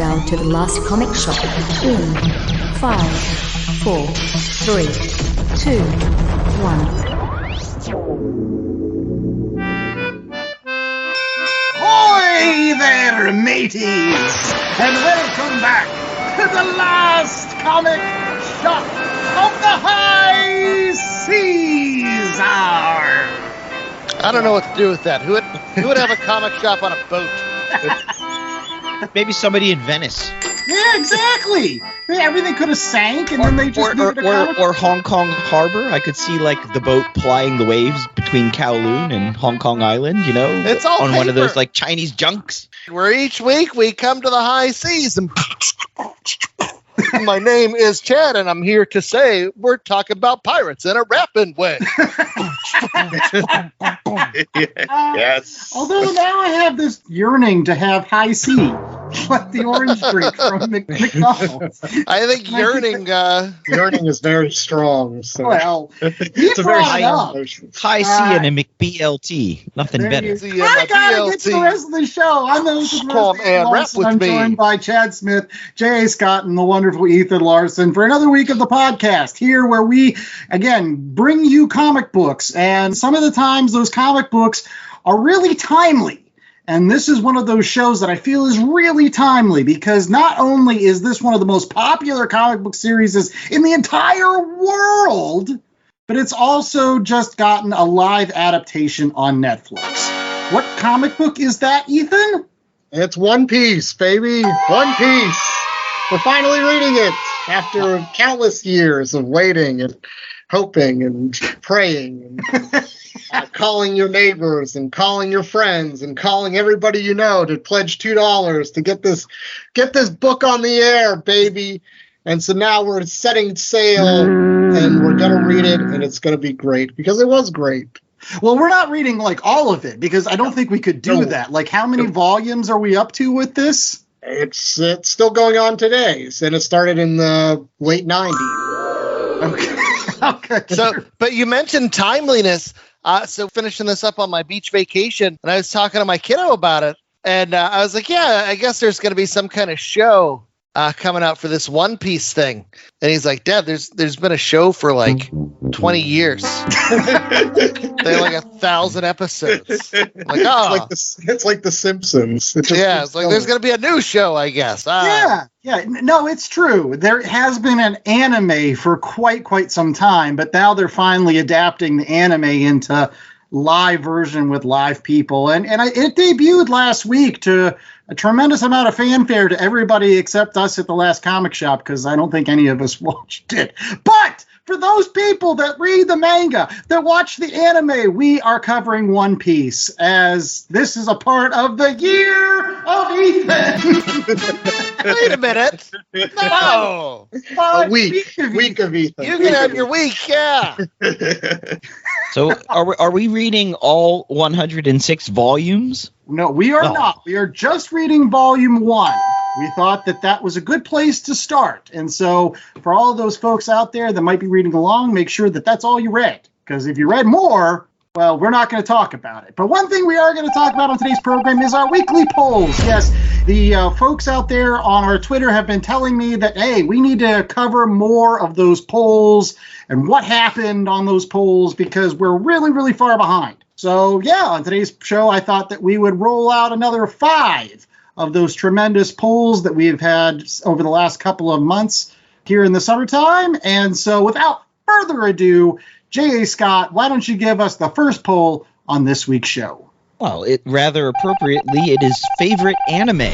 countdown to the last comic shop in 5, 4, 3, 2, 1. Ahoy there, mateys! And welcome back to the last comic shop of the high seas. I don't know what to do with that. Who would have a comic shop on a boat? Maybe somebody in Venice. Yeah, exactly. Everything could have sank, and then they just needed a comic. Or Hong Kong Harbor. I could see like the boat plying the waves between Kowloon and Hong Kong Island. You know, It's all on one of paper. those like Chinese junks. Where each week we come to the high seas and my name is Chad, and I'm here to say we're talking about pirates in a rapping way. Yes. Although now I have this yearning to have high C, like the orange drink from McDonald's. I think yearning. Yearning is very strong. So Well, it's a very brought it strong up. emotion. High C and a McBLT. Nothing There better. you See, I my gotta get to the BLT. rest of the show. I'm the host of the Come rest of on, rap Larson. with I'm me. joined by Chad Smith, J.A. Scott, and the wonderful Ethan Larson for another week of the podcast here where we, again, bring you comic books. And some of the times those comic books are really timely. And this is one of those shows that I feel is really timely because not only is this one of the most popular comic book series in the entire world, but it's also just gotten a live adaptation on Netflix. What comic book is that, Ethan? It's One Piece, baby. One Piece. We're finally reading it after countless years of waiting and hoping and praying and calling your neighbors and calling your friends and calling everybody you know to pledge $2 to get this book on the air, baby. And so now we're setting sail and we're going to read it, and it's going to be great because it was great. Well, we're not reading like all of it because I don't think we could do No. that. Like, how many volumes are we up to with this? It's still going on today, and it started in the late 90s. Okay. Okay. So, but you mentioned timeliness. So finishing this up on my beach vacation, and I was talking to my kiddo about it, and I was like, "Yeah, I guess there's going to be some kind of show coming out for this One Piece thing." And he's like, "Dad, there's been a show for like 20 years. They have like 1,000 episodes." I'm like, oh, It's like the Simpsons. It just yeah. keeps It's like there's going. going to be a new show, I guess. Yeah. No, it's true. There has been an anime for quite some time, but now they're finally adapting the anime into live version with live people. And it debuted last week to a tremendous amount of fanfare to everybody except us at the last comic shop because I don't think any of us watched it. But for those people that read the manga, that watch the anime, we are covering One Piece as this is a part of the Year of Ethan. Wait a minute. No. A week of Ethan. You can have your week, yeah. So are we reading all 106 volumes? No, we are No. not. We are just reading volume 1. We thought that was a good place to start. And so for all of those folks out there that might be reading along, make sure that that's all you read. Because if you read more, well, we're not going to talk about it. But one thing we are going to talk about on today's program is our weekly polls. Yes, the folks out there on our Twitter have been telling me that, hey, we need to cover more of those polls and what happened on those polls because we're really, really far behind. So, yeah, on today's show, I thought that we would roll out another 5 of those tremendous polls that we've had over the last couple of months here in the summertime. And so without further ado, J.A. Scott, why don't you give us the first poll on this week's show? Well, it rather appropriately, it is favorite anime.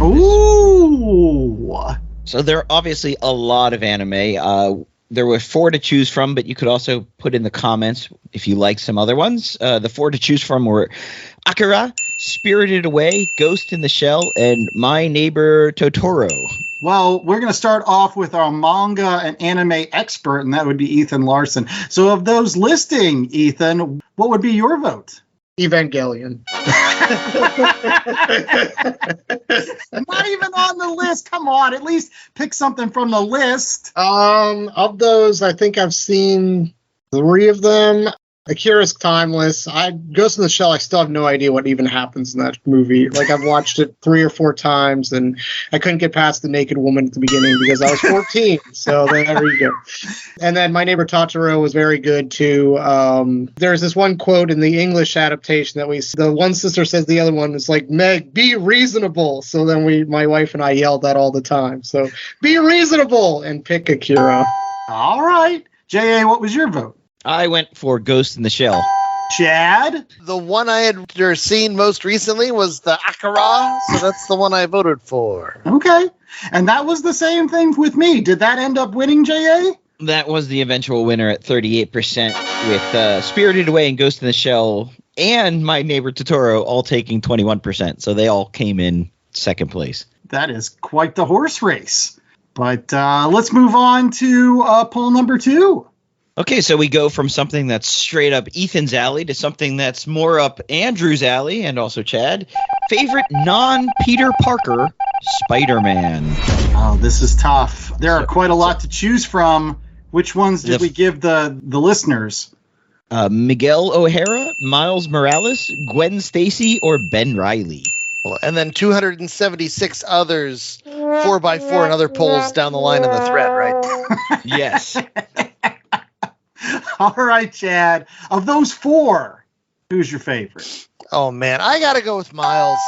Ooh. So there are obviously a lot of anime. There were 4 to choose from, but you could also put in the comments if you like some other ones. The 4 to choose from were Akira, Spirited Away, Ghost in the Shell, and My Neighbor Totoro. Well, we're going to start off with our manga and anime expert, and that would be Ethan Larson. So of those listing, Ethan, what would be your vote? Evangelion. Not even on the list. Come on, at least pick something from the list. Of those, I think I've seen 3 of them. Akira's timeless. Ghost in the Shell, I still have no idea what even happens in that movie. Like, I've watched it 3 or 4 times, and I couldn't get past the naked woman at the beginning because I was 14. So there you go. And then My Neighbor Totoro was very good, too. There's this one quote in the English adaptation that the one sister says the other one is like, Meg, be reasonable. So then my wife and I yelled that all the time. So be reasonable and pick Akira. All right. J.A., what was your vote? I went for Ghost in the Shell. Chad? The one I had seen most recently was the Akira, so that's the one I voted for. Okay. And that was the same thing with me. Did that end up winning, J.A.? That was the eventual winner at 38%, with Spirited Away and Ghost in the Shell and My Neighbor Totoro all taking 21%. So they all came in second place. That is quite the horse race. But let's move on to poll number 2. Okay, so we go from something that's straight up Ethan's alley to something that's more up Andrew's alley and also Chad. Favorite non-Peter Parker Spider-Man. Oh, this is tough. There are quite a lot to choose from. Which ones did we give the listeners? Miguel O'Hara, Miles Morales, Gwen Stacy, or Ben Reilly? And then 276 others, 4x4 and other polls down the line in the thread, right? Yes. All right, Chad. Of those 4, who's your favorite? Oh, man. I got to go with Miles.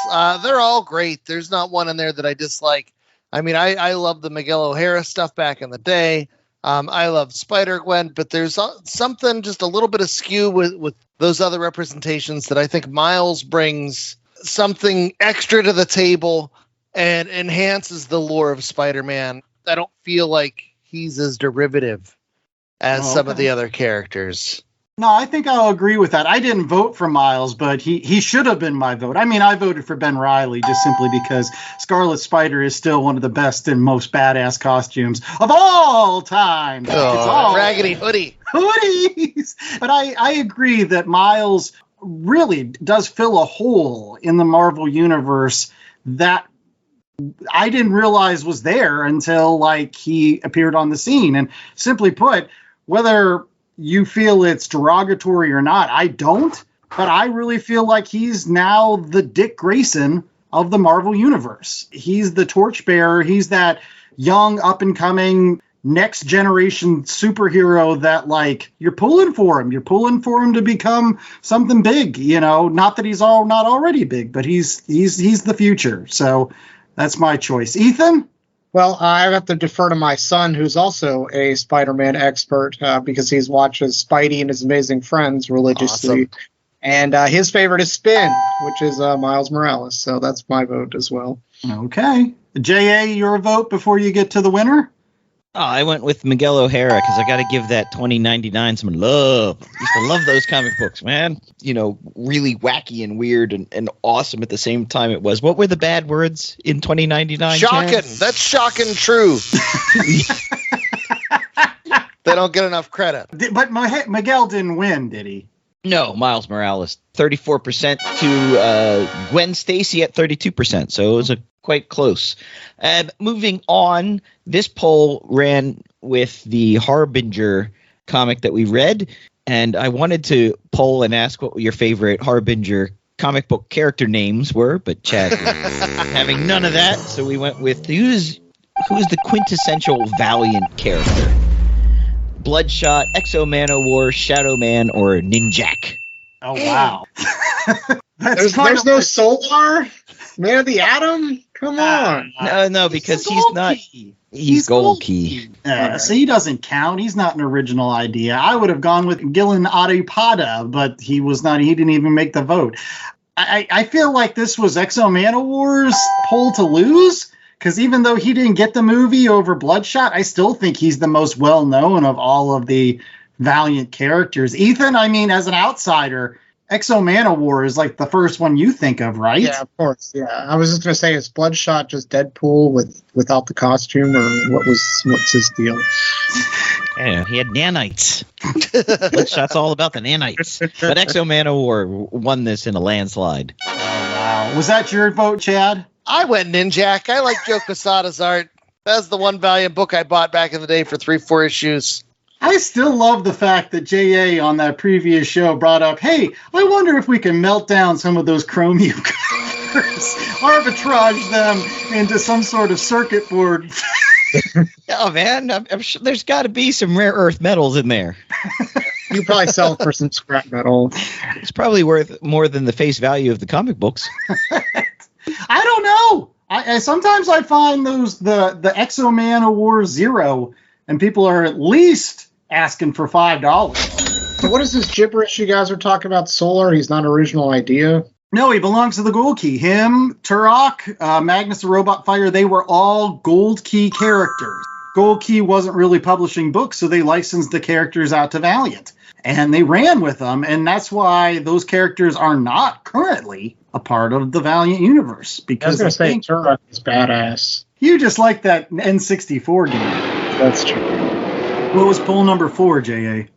They're all great. There's not one in there that I dislike. I mean, I love the Miguel O'Hara stuff back in the day. I love Spider-Gwen, but there's something just a little bit askew with those other representations that I think Miles brings something extra to the table and enhances the lore of Spider-Man. I don't feel like he's as derivative as some of the other characters. No, I think I'll agree with that. I didn't vote for Miles, but he should have been my vote. I mean, I voted for Ben Reilly just simply because Scarlet Spider is still one of the best and most badass costumes of all time. Oh, raggedy hoodie. Hoodies! But I agree that Miles really does fill a hole in the Marvel Universe that I didn't realize was there until he appeared on the scene. And simply put, whether you feel it's derogatory or not, I don't, but I really feel like he's now the Dick Grayson of the Marvel Universe. He's the torchbearer. He's that young, up-and-coming, next-generation superhero that, you're pulling for him. You're pulling for him to become something big, Not that he's not already big, but he's the future. So that's my choice. Ethan? Well, I have to defer to my son, who's also a Spider-Man expert, because he watches Spidey and His Amazing Friends religiously. Awesome. And his favorite is Spin, which is Miles Morales. So that's my vote as well. Okay. J.A., your vote before you get to the winner? Oh, I went with Miguel O'Hara because I got to give that 2099 some love. I used to love those comic books, man. Really wacky and weird and awesome at the same time it was. What were the bad words in 2099? Shocking. Chad? That's shocking true. They don't get enough credit. But Miguel didn't win, did he? No, Miles Morales, 34% to Gwen Stacy at 32%. So it was quite close. Moving on, this poll ran with the Harbinger comic that we read, and I wanted to poll and ask what your favorite Harbinger comic book character names were, but Chad having none of that, so we went with who is the quintessential Valiant character? Bloodshot, Exo-Man-O-War, Shadow Man, or Ninjak? Oh, wow. There's no Solar? Man of the Atom? Come on. No, because he's Gold Key. So he doesn't count. He's not an original idea. I would have gone with Gillen Adepada, but he was not. He didn't even make the vote. I feel like this was Exo-Man-O-War's poll to lose, because even though he didn't get the movie over Bloodshot, I still think he's the most well-known of all of the Valiant characters. Ethan, I mean, as an outsider, Exo-Man-O-War is the first one you think of, right? Yeah, of course. Yeah, I was just gonna say, is Bloodshot just Deadpool without the costume, or what's his deal? Yeah, he had nanites. Bloodshot's all about the nanites. But Exo-Man-O-War won this in a landslide. Oh, wow. Was that your vote, Chad? I went Ninjak. I like Joe Quesada's art. That's the one Valiant book I bought back in the day for 3-4 issues. I still love the fact that J.A. on that previous show brought up, hey, I wonder if we can melt down some of those chromium covers, arbitrage them into some sort of circuit board. Oh, man, I'm sure there's got to be some rare earth metals in there. You probably sell it for some scrap metal. It's probably worth more than the face value of the comic books. I don't know. I sometimes I find the Exo Man Award Zero, and people are at least asking for $5. So what is this gibberish you guys are talking about? Solar? He's not original idea. No, he belongs to the Gold Key. Him, Turok, Magnus the Robot Fighter, they were all Gold Key characters. Gold Key wasn't really publishing books, so they licensed the characters out to Valiant. And they ran with them, and that's why those characters are not currently a part of the Valiant universe. Because I was going to say Turok is badass. You just like that N64 game. That's true. What was poll number 4, J.A.?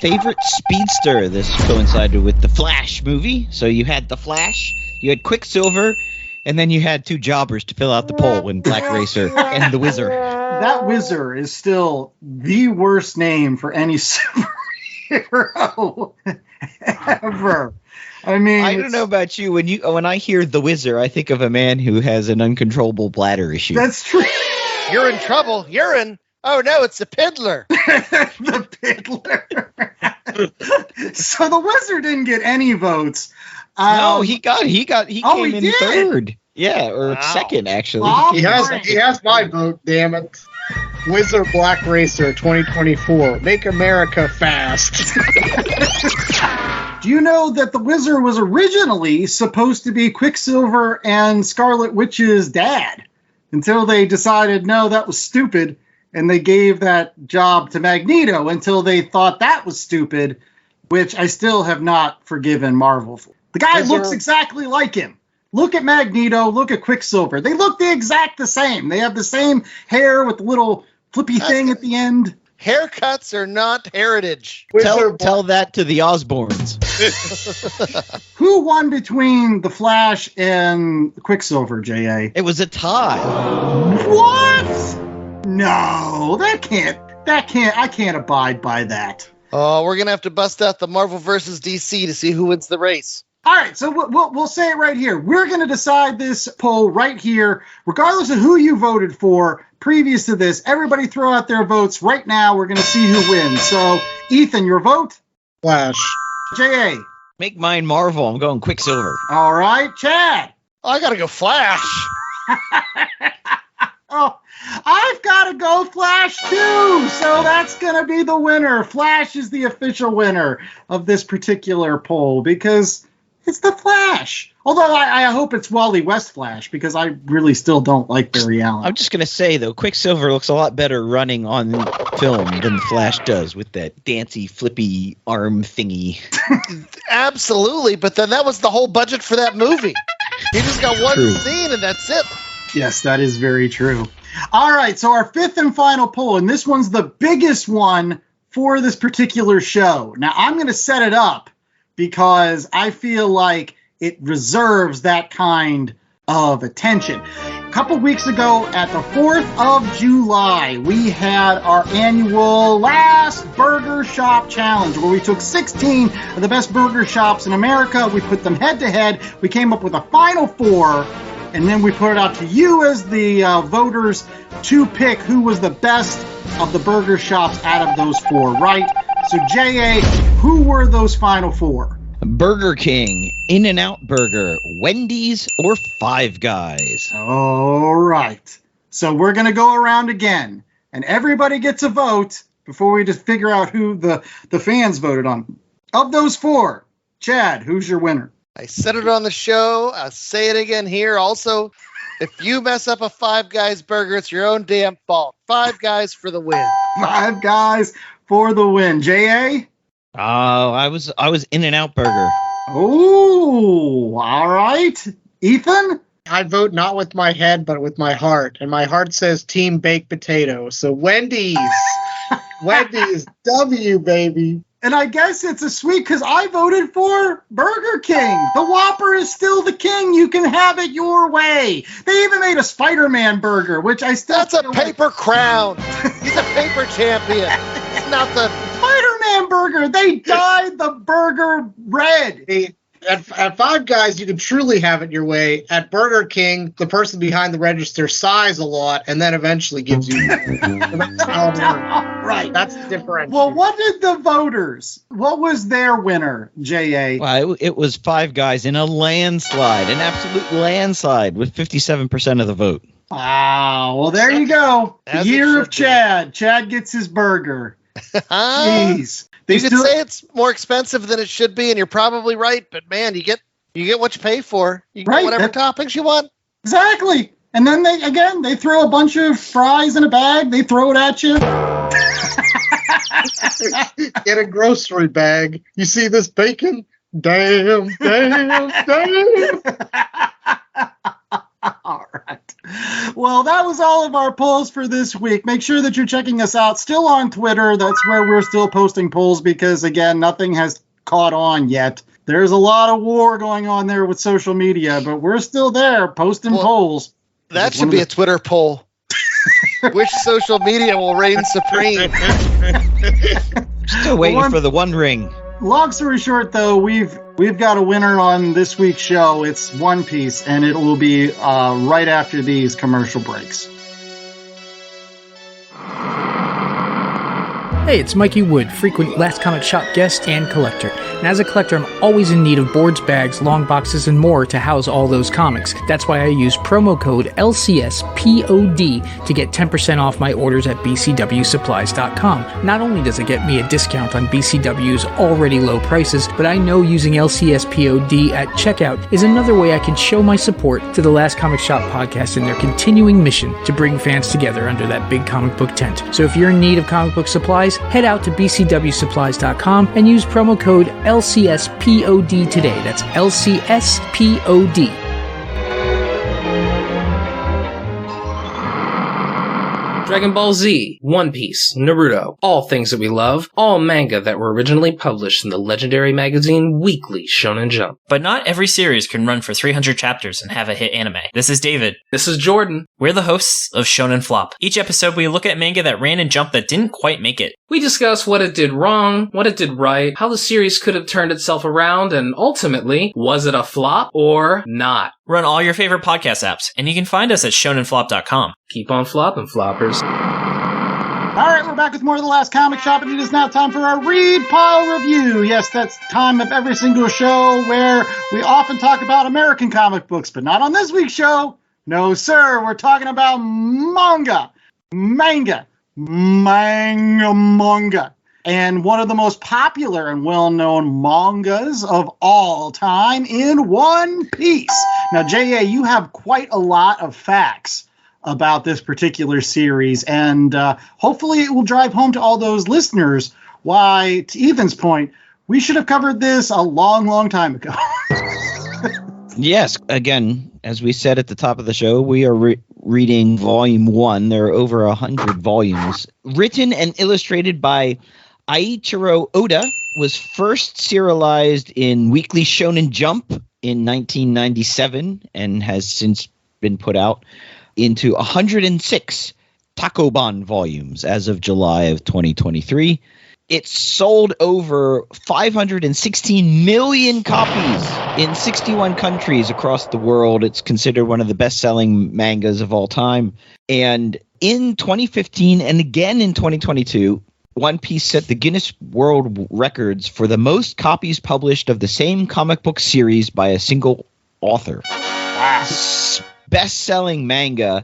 Favorite speedster. This coincided with the Flash movie. So you had the Flash, you had Quicksilver, and then you had 2 jobbers to fill out the poll in Black Racer and the Whizzer. That Whizzer is still the worst name for any superhero ever. I mean, I don't know about you. When I hear the Whizzer, I think of a man who has an uncontrollable bladder issue. That's true. You're in trouble. Urine. Oh no, it's a piddler. The Piddler. So the Whizzer didn't get any votes. No, he came he in did? 3rd. Yeah, or Wow. 2nd actually. Wow. He has my vote, damn it. Wizard Black Racer 2024. Make America fast. Do you know that the Whizzer was originally supposed to be Quicksilver and Scarlet Witch's dad? Until they decided, no, that was stupid. And they gave that job to Magneto until they thought that was stupid, which I still have not forgiven Marvel for. The guy looks exactly like him. Look at Magneto, look at Quicksilver. They look the same. They have the same hair with the little flippy thing at the end. Haircuts are not heritage. Tell that to the Osborns. Who won between the Flash and Quicksilver, J.A.? It was a tie. What? No, I can't abide by that. Oh, we're gonna have to bust out the Marvel versus DC to see who wins the race. All right, so we'll say it right here. We're going to decide this poll right here, regardless of who you voted for previous to this. Everybody throw out their votes right now. We're going to see who wins. So, Ethan, your vote? Flash. J.A. Make mine Marvel. I'm going Quicksilver. All right, Chad. Oh, I gotta go Flash. Oh, I've got to go Flash too. So that's going to be the winner. Flash is the official winner of this particular poll because it's the Flash. Although I hope it's Wally West Flash because I really still don't like Barry Allen. I'm just going to say, though, Quicksilver looks a lot better running on film than the Flash does with that dancy, flippy arm thingy. Absolutely, but then that was the whole budget for that movie. He just got one scene and that's it. Yes, that is very true. All right, so our 5th and final poll, and this one's the biggest one for this particular show. Now, I'm going to set it up because I feel like it reserves that kind of attention. A couple weeks ago, at the 4th of July, we had our annual Last Burger Shop Challenge, where we took 16 of the best burger shops in America. We put them head-to-head. We came up with a final 4. And then we put it out to you as the voters to pick who was the best of the burger shops out of those 4, right? So, J.A., who were those final 4? Burger King, In-N-Out Burger, Wendy's, or Five Guys. All right. So we're going to go around again. And everybody gets a vote before we just figure out who the fans voted on. Of those 4, Chad, who's your winner? I said it on the show. I'll say it again here. Also, if you mess up a Five Guys burger, it's your own damn fault. Five Guys for the win. Five Guys for the win. J.A.? Oh, I was In-N-Out Burger. Oh, all right. Ethan? I vote not with my head, but with my heart. And my heart says Team Baked Potato. So Wendy's. Wendy's W, baby. And I guess it's a sweet because I voted for Burger King. The Whopper is still the king. You can have it your way. They even made a Spider-Man burger, which I still... That's a paper crown. He's a paper champion. It's not the Spider-Man burger. They dyed the burger red. At Five Guys, you can truly have it your way. At Burger King, the person behind the register sighs a lot and then eventually gives you. That's how it works. Right. That's the difference. Well, what did the voters? What was their winner, J.A.? Well, it was Five Guys in a landslide, an absolute landslide with 57% of the vote. Wow. Well, there you go. As The it year should of Chad. Chad gets his burger. Jeez. You could say it's more expensive than it should be, and you're probably right. But man, you get what you pay for. You can Right, get whatever toppings you want. Exactly. And then they throw a bunch of fries in a bag. They throw it at you. Get a grocery bag. You see this bacon? Damn. All right. Well, that was all of our polls for this week. Make sure that you're checking us out still on Twitter. That's where we're still posting polls because, again, nothing has caught on yet. There's a lot of war going on there with social media, but we're still there posting polls. That should be a Twitter poll. Which social media will reign supreme? Still waiting for the One Ring. Long story short, though, we've got a winner on this week's show. It's One Piece, and it will be right after these commercial breaks. Hey, it's Mikey Wood, frequent Last Comic Shop guest and collector. And as a collector, I'm always in need of boards, bags, long boxes, and more to house all those comics. That's why I use promo code LCSPOD to get 10% off my orders at BCWSupplies.com. Not only does it get me a discount on BCW's already low prices, but I know using LCSPOD at checkout is another way I can show my support to the Last Comic Shop podcast and their continuing mission to bring fans together under that big comic book tent. So if you're in need of comic book supplies, head out to BCWSupplies.com and use promo code LCSPOD today. That's LCSPOD. Dragon Ball Z, One Piece, Naruto, all things that we love, all manga that were originally published in the legendary magazine Weekly Shonen Jump. But not every series can run for 300 chapters and have a hit anime. This is David. This is Jordan. We're the hosts of Shonen Flop. Each episode we look at manga that ran in Jump that didn't quite make it. We discuss what it did wrong, what it did right, how the series could have turned itself around, and ultimately, was it a flop or not? We're on all your favorite podcast apps, and you can find us at shonenflop.com. Keep on flopping, floppers. All right, we're back with more of the Last Comic Shop, and it is now time for our Read Pile Review. Yes, that's time of every single show where we often talk about American comic books, but not on this week's show. No, sir, we're talking about manga. And one of the most popular and well-known mangas of all time in One Piece. Now, J.A., you have quite a lot of facts about this particular series, and hopefully it will drive home to all those listeners why, to Ethan's point, we should have covered this a long, long time ago. Yes, again, as we said at the top of the show, we are reading Volume 1. There are over 100 volumes. Written and illustrated by Eichiro Oda, was first serialized in Weekly Shonen Jump in 1997 and has since been put out into 106 Takoban volumes as of July of 2023. It sold over 516 million copies in 61 countries across the world. It's considered one of the best-selling mangas of all time. And in 2015 and again in 2022, One Piece set the Guinness World Records for the most copies published of the same comic book series by a single author. Wow. Best-selling manga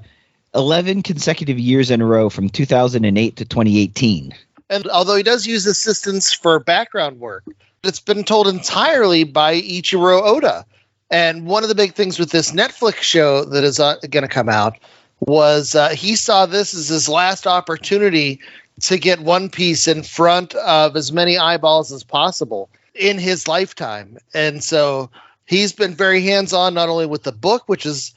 11 consecutive years in a row from 2008 to 2018. And although he does use assistants for background work, it's been told entirely by Eiichiro Oda. And one of the big things with this Netflix show that is going to come out was he saw this as his last opportunity to get One Piece in front of as many eyeballs as possible in his lifetime. And so he's been very hands-on, not only with the book, which is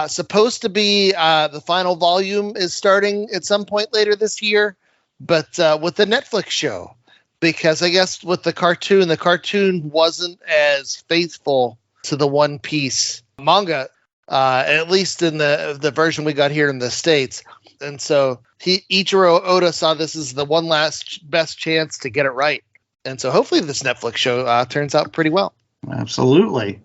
supposed to be the final volume is starting at some point later this year, but with the Netflix show, because I guess with the cartoon wasn't as faithful to the One Piece manga. at least in the version we got here in the States. And so Eiichiro Oda saw this as the one last best chance to get it right. And so hopefully this Netflix show turns out pretty well. Absolutely.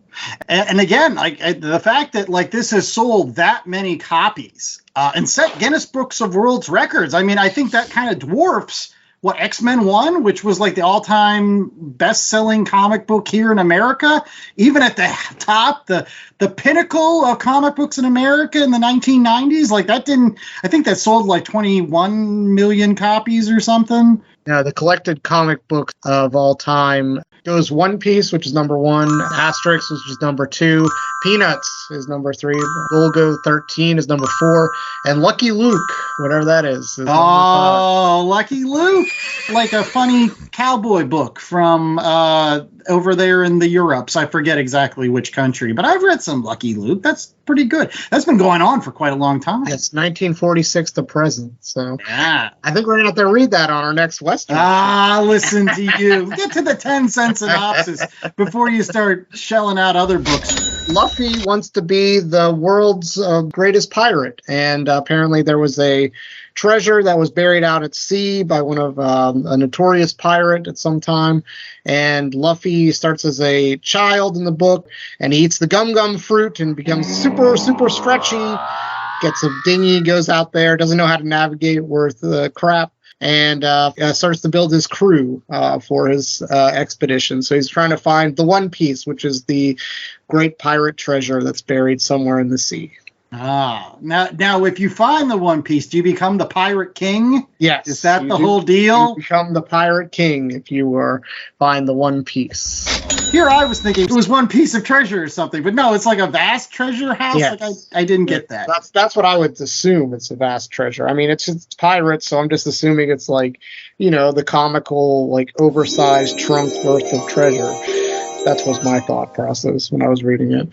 And again, the fact that this has sold that many copies and set Guinness Books of World Records, I mean, I think that kind of dwarfs what X-Men 1, which was the all-time best-selling comic book here in America. Even at the top, the pinnacle of comic books in America in the 1990s, I think that sold 21 million copies or something. Yeah, the collected comic books of all time goes One Piece, which is number 1, Asterix, which is number 2, Peanuts is number 3, Golgo 13 is number 4, and Lucky Luke, whatever that is number 5. Lucky Luke, like a funny cowboy book from over there in the Europes. I forget exactly which country, but I've read some Lucky Luke. That's pretty good. That's been going on for quite a long time. It's 1946 to present. So yeah, I think we're going to have to read that on our next Western. Listen to you. Get to the 10-cent synopsis before you start shelling out other books. Luffy wants to be the world's greatest pirate, and apparently there was a treasure that was buried out at sea by one of a notorious pirate at some time. And Luffy starts as a child in the book, and he eats the gum fruit and becomes super, super stretchy, gets a dinghy, goes out there, doesn't know how to navigate worth crap, and starts to build his crew for his expedition. So he's trying to find the One Piece, which is the great pirate treasure that's buried somewhere in the sea. Now, if you find the One Piece, do you become the Pirate King? Yes. Is that the whole deal? You become the Pirate King if you find the One Piece. Here I was thinking it was one piece of treasure or something, but no, it's like a vast treasure house. Yes. I didn't get that. That's what I would assume. It's a vast treasure. I mean, it's pirates, so I'm just assuming it's the comical, oversized trunk worth of treasure. That was my thought process when I was reading it.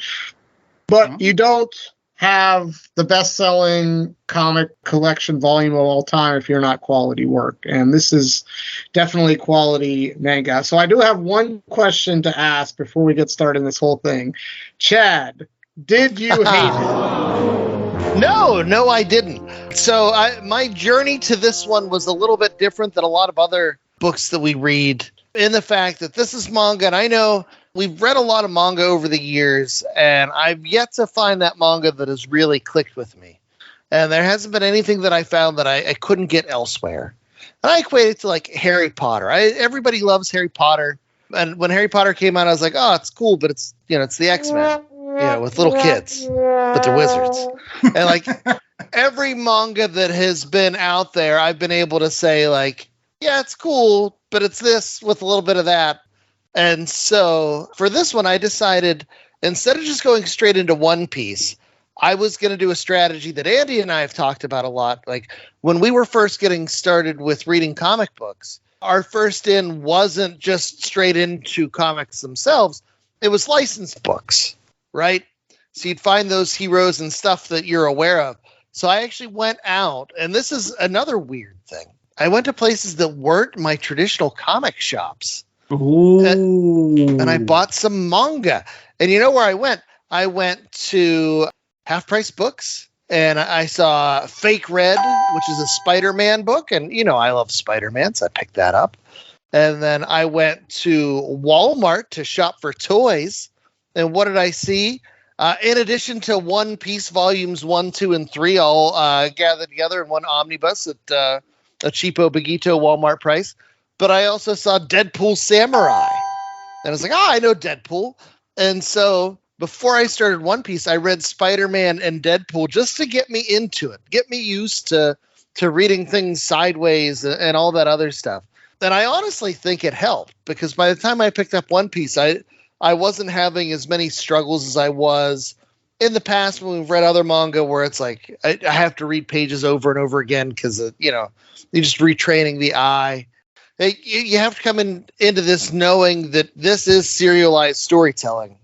But you don't have the best-selling comic collection volume of all time if you're not quality work. And this is definitely quality manga. So I do have one question to ask before we get started in this whole thing. Chad, did you hate it? No, I didn't. So my journey to this one was a little bit different than a lot of other books that we read, in the fact that this is manga, and I know we've read a lot of manga over the years, and I've yet to find that manga that has really clicked with me. And there hasn't been anything that I found that I couldn't get elsewhere. And I equate it to Harry Potter. Everybody loves Harry Potter. And when Harry Potter came out, I was like, oh, it's cool, but it's the X-Men, with little kids, but they're wizards. And every manga that has been out there, I've been able to say yeah, it's cool, but it's this with a little bit of that. And so for this one, I decided instead of just going straight into One Piece, I was going to do a strategy that Andy and I have talked about a lot. When we were first getting started with reading comic books, our first in wasn't just straight into comics themselves. It was licensed books, right? So you'd find those heroes and stuff that you're aware of. So I actually went out, and this is another weird thing. I went to places that weren't my traditional comic shops. Ooh. And I bought some manga. And you know where I went? I went to Half Price Books, and I saw Fake Red, which is a Spider-Man book. And, I love Spider-Man, so I picked that up. And then I went to Walmart to shop for toys. And what did I see? In addition to One Piece volumes 1, 2, and 3, all gathered together in one omnibus at a cheapo Bagito Walmart price. But I also saw Deadpool Samurai. And I was like, I know Deadpool. And so before I started One Piece, I read Spider-Man and Deadpool just to get me into it, get me used to reading things sideways and all that other stuff. And I honestly think it helped, because by the time I picked up One Piece, I wasn't having as many struggles as I was in the past when we've read other manga where it's I have to read pages over and over again because, you're just retraining the eye. You have to come into this knowing that this is serialized storytelling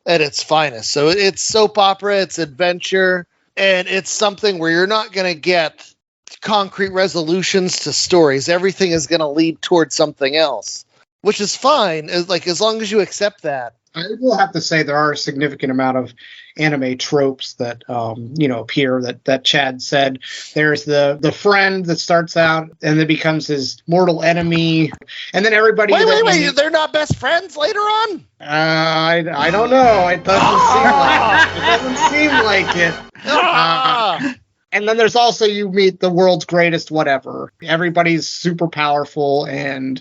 at its finest. So it's soap opera, it's adventure, and it's something where you're not going to get concrete resolutions to stories. Everything is going to lead towards something else, which is fine, as long as you accept that. I will have to say there are a significant amount of anime tropes that appear that Chad said. There's the friend that starts out and then becomes his mortal enemy, and then everybody. Wait! They're not best friends later on? I don't know. It doesn't seem like it. And then there's also you meet the world's greatest whatever. Everybody's super powerful and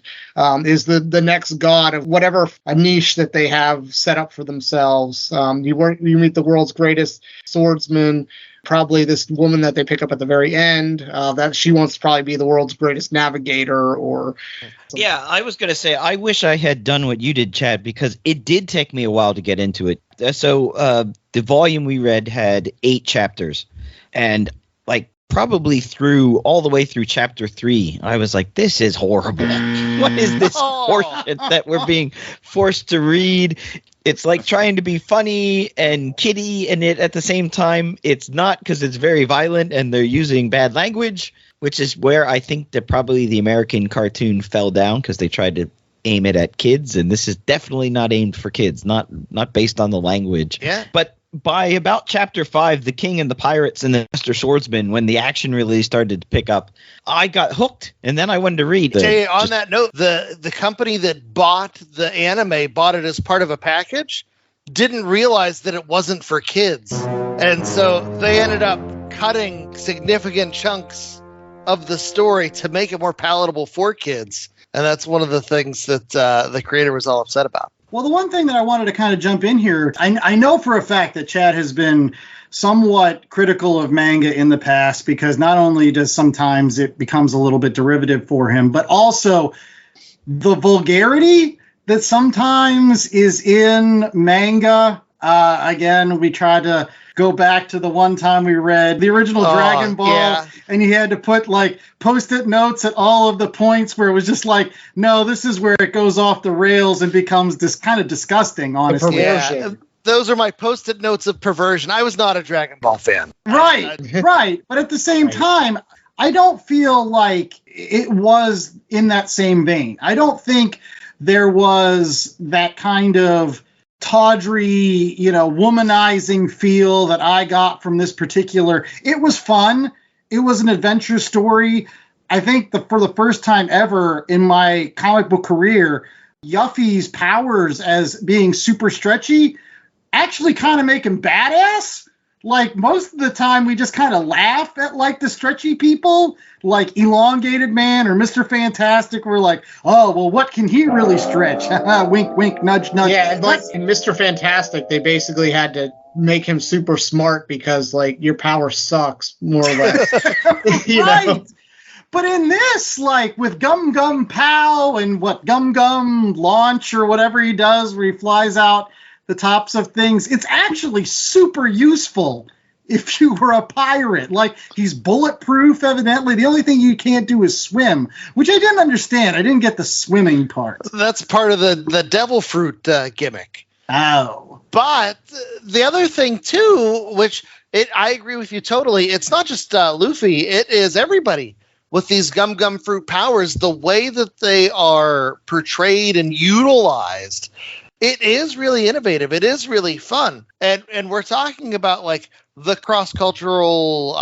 is the next god of whatever a niche that they have set up for themselves. You meet the world's greatest swordsman. Probably this woman that they pick up at the very end, that she wants to probably be the world's greatest navigator or something. Yeah, I was going to say, I wish I had done what you did, Chad, because it did take me a while to get into it. So the volume we read had 8 chapters, and probably all the way through chapter 3, I was like, this is horrible. What is this horseshit that we're being forced to read? It's like trying to be funny and kiddie in it at the same time. It's not, because it's very violent and they're using bad language, which is where I think that probably the American cartoon fell down, because they tried to aim it at kids, and this is definitely not aimed for kids, not based on the language. Yeah. But by about chapter 5, the king and the pirates and the master swordsman, when the action really started to pick up, I got hooked, and then I wanted to read. That note, the company that bought the anime bought it as part of a package, didn't realize that it wasn't for kids, and so they ended up cutting significant chunks of the story to make it more palatable for kids, and that's one of the things that the creator was all upset about. Well, the one thing that I wanted to kind of jump in here, I know for a fact that Chad has been somewhat critical of manga in the past, because not only does sometimes it becomes a little bit derivative for him, but also the vulgarity that sometimes is in manga. Again, we tried to go back to the one time we read the original Dragon Ball, and you had to put post-it notes at all of the points where it was just like, no, this is where it goes off the rails and becomes this kind of disgusting, honestly. Yeah, those are my post-it notes of perversion. I was not a Dragon Ball fan. Right. But at the same time, I don't feel like it was in that same vein. I don't think there was that kind of tawdry, womanizing feel that I got from this particular. It was fun. It was an adventure story. I think for the first time ever in my comic book career, Yuffie's powers as being super stretchy actually kind of make him badass. Most of the time we just kind of laugh at the stretchy people, like Elongated Man or Mr. Fantastic. We're like, oh, well, what can he really stretch? Wink, wink, nudge, nudge. Yeah, in Mr. Fantastic, they basically had to make him super smart because your power sucks, more or less. Right. But in this, with Gum Gum Pow and Gum Gum Launch or whatever he does where he flies out the tops of things, it's actually super useful if you were a pirate. He's bulletproof, evidently. The only thing you can't do is swim, which I didn't understand. I didn't get the swimming part. That's part of the devil fruit gimmick. Oh. But the other thing, too, which I agree with you totally, it's not just Luffy, it is everybody with these Gum Gum fruit powers. The way that they are portrayed and utilized, it is really innovative. It is really fun. And we're talking about the cross-cultural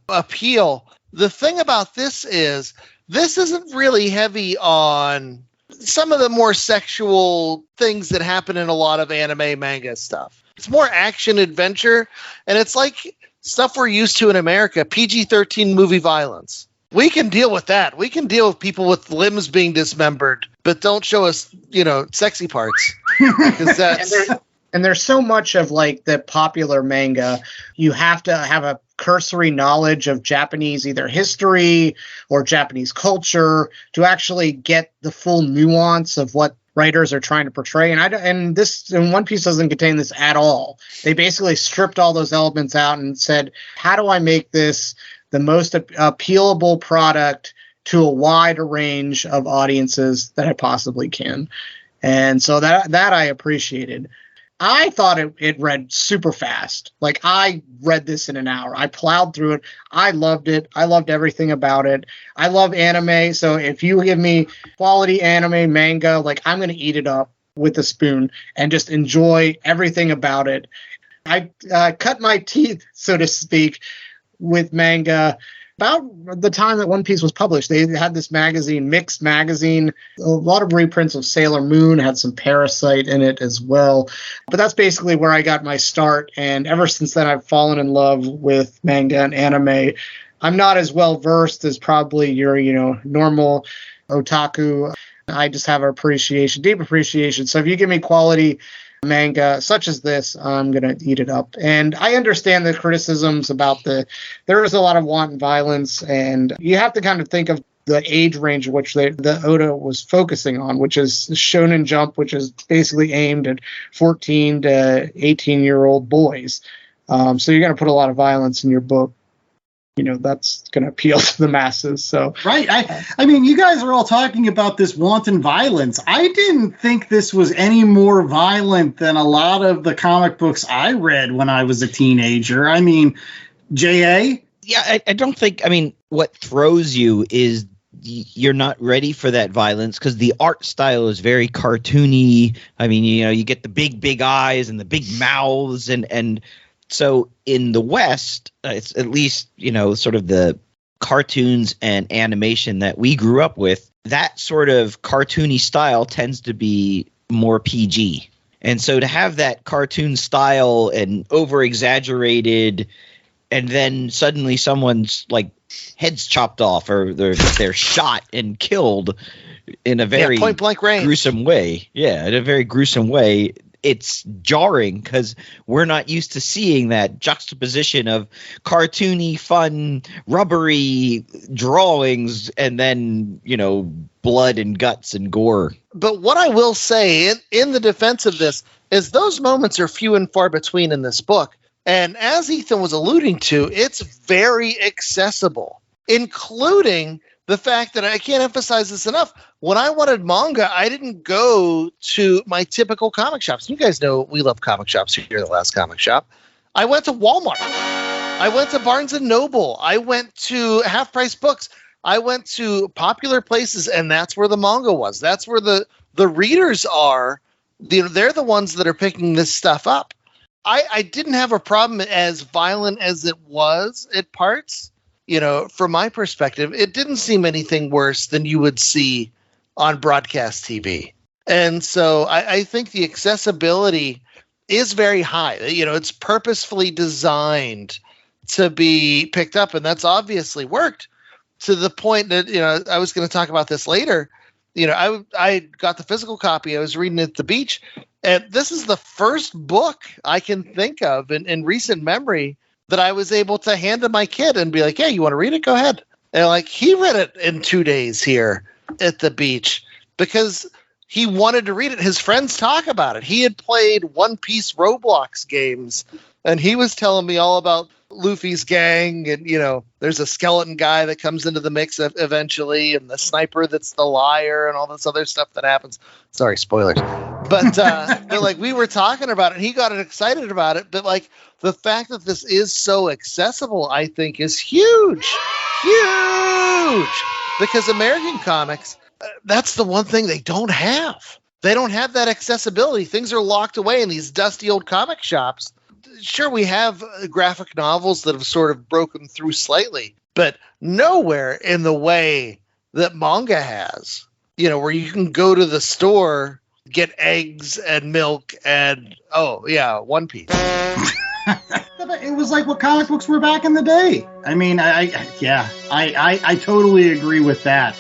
appeal. The thing about this isn't really heavy on some of the more sexual things that happen in a lot of anime manga stuff. It's more action adventure, and it's like stuff we're used to in America, PG-13 movie violence. We can deal with that. We can deal with people with limbs being dismembered, but don't show us, sexy parts. And there's so much of the popular manga, you have to have a cursory knowledge of Japanese either history or Japanese culture to actually get the full nuance of what writers are trying to portray. And One Piece doesn't contain this at all. They basically stripped all those elements out and said, how do I make this the most appealable product to a wide range of audiences that I possibly can? And so that I appreciated. I thought it read super fast. I read this in an hour. I plowed through it. I loved it. I loved everything about it. I love anime. So if you give me quality anime manga, I'm going to eat it up. with a spoon and just enjoy everything about it. I cut my teeth, so to speak, with manga about the time that One Piece was published. They had this magazine, Mixed Magazine, a lot of reprints of Sailor Moon, had some Parasite in it as well. But that's basically where I got my start. And ever since then, I've fallen in love with manga and anime. I'm not as well versed as probably your, normal otaku. I just have an deep appreciation. So if you give me quality manga such as this, I'm going to eat it up. And I understand the criticisms about there is a lot of wanton violence, and you have to kind of think of the age range of which the Oda was focusing on, which is Shonen Jump, which is basically aimed at 14 to 18-year-old boys. So you're going to put a lot of violence in your book. That's going to appeal to the masses. So right. I mean, you guys are all talking about this wanton violence. I didn't think this was any more violent than a lot of the comic books I read when I was a teenager. I mean, J.A.? Yeah, I don't think, what throws you is you're not ready for that violence because the art style is very cartoony. I mean, you get the big eyes and the big mouths and so in the West, it's at least, sort of the cartoons and animation that we grew up with, that sort of cartoony style tends to be more PG. And so to have that cartoon style and over-exaggerated, and then suddenly someone's like head's chopped off or they're shot and killed in a very point-blank range. Gruesome way. Yeah, in a very gruesome way. It's jarring because we're not used to seeing that juxtaposition of cartoony, fun, rubbery drawings and then, blood and guts and gore. But what I will say in the defense of this is those moments are few and far between in this book. And as Ethan was alluding to, it's very accessible, including the fact that I can't emphasize this enough. When I wanted manga, I didn't go to my typical comic shops. You guys know we love comic shops here at the Last Comic Shop. I went to Walmart. I went to Barnes & Noble. I went to Half Price Books. I went to popular places, and that's where the manga was. That's where the readers are. They're the ones that are picking this stuff up. I didn't have a problem as violent as it was at parts. From my perspective, it didn't seem anything worse than you would see on broadcast TV. And so I think the accessibility is very high. It's purposefully designed to be picked up, and that's obviously worked to the point that, I was going to talk about this later. I got the physical copy. I was reading it at the beach, and this is the first book I can think of in recent memory that I was able to hand to my kid and be like, hey, you want to read it? Go ahead. And he read it in 2 days here at the beach because he wanted to read it. His friends talk about it. He had played One Piece Roblox games, and he was telling me all about Luffy's gang. And, there's a skeleton guy that comes into the mix eventually, and the sniper that's the liar and all this other stuff that happens. Sorry, spoilers. But we were talking about it, and he got excited about it. But the fact that this is so accessible, I think, is huge. Because American comics, that's the one thing they don't have. They don't have that accessibility. Things are locked away in these dusty old comic shops. Sure, we have graphic novels that have sort of broken through slightly, but nowhere in the way that manga has, where you can go to the store, get eggs and milk and, One Piece. It was like what comic books were back in the day. I mean, I totally agree with that.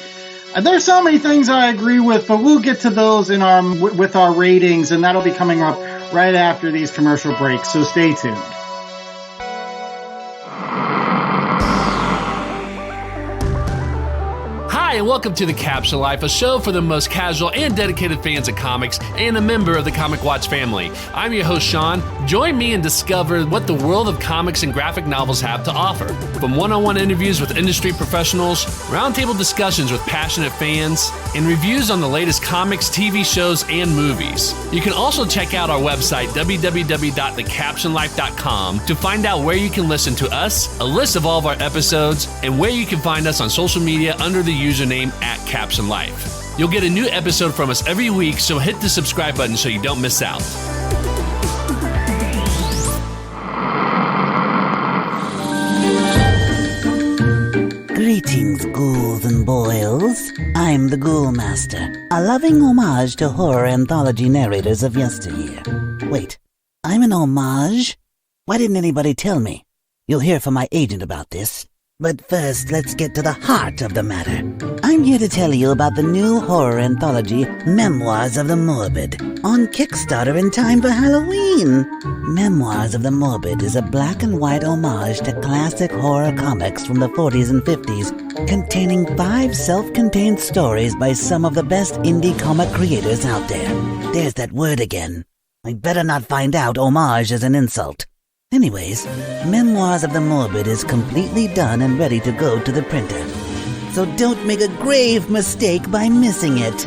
There's so many things I agree with, but we'll get to those with our ratings, and that'll be coming up right after these commercial breaks, so stay tuned. Hi, and welcome to The Capsule Life, a show for the most casual and dedicated fans of comics and a member of the Comic Watch family. I'm your host, Sean. Join me and discover what the world of comics and graphic novels have to offer. From one-on-one interviews with industry professionals, roundtable discussions with passionate fans, and reviews on the latest comics, TV shows, and movies. You can also check out our website, www.thecaptionlife.com, to find out where you can listen to us, a list of all of our episodes, and where you can find us on social media under the username username @CaptionLife. You'll get a new episode from us every week, so hit the subscribe button so you don't miss out. Greetings, ghouls and boils. I'm the Ghoul Master, a loving homage to horror anthology narrators of yesteryear. Wait, I'm an homage? Why didn't anybody tell me? You'll hear from my agent about this. But first, let's get to the heart of the matter. I'm here to tell you about the new horror anthology, Memoirs of the Morbid, on Kickstarter in time for Halloween. Memoirs of the Morbid is a black and white homage to classic horror comics from the 40s and 50s, containing 5 self-contained stories by some of the best indie comic creators out there. There's that word again. I better not find out homage is an insult. Anyways, Memoirs of the Morbid is completely done and ready to go to the printer. So don't make a grave mistake by missing it.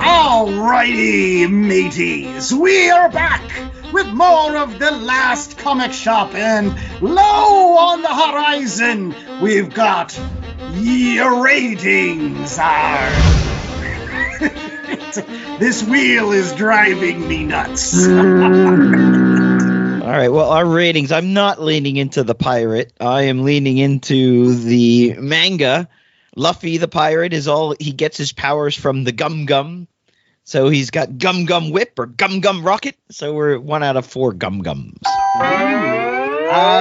Alrighty, mateys, we are back with more of The Last Comic Shop, and low on the horizon, we've got your ratings are. This wheel is driving me nuts. All right, well, our ratings, I'm not leaning into the pirate. I am leaning into the manga. Luffy the pirate he gets his powers from the Gum Gum. So he's got Gum Gum Whip or Gum Gum Rocket. So we're 1 out of 4 Gum Gums.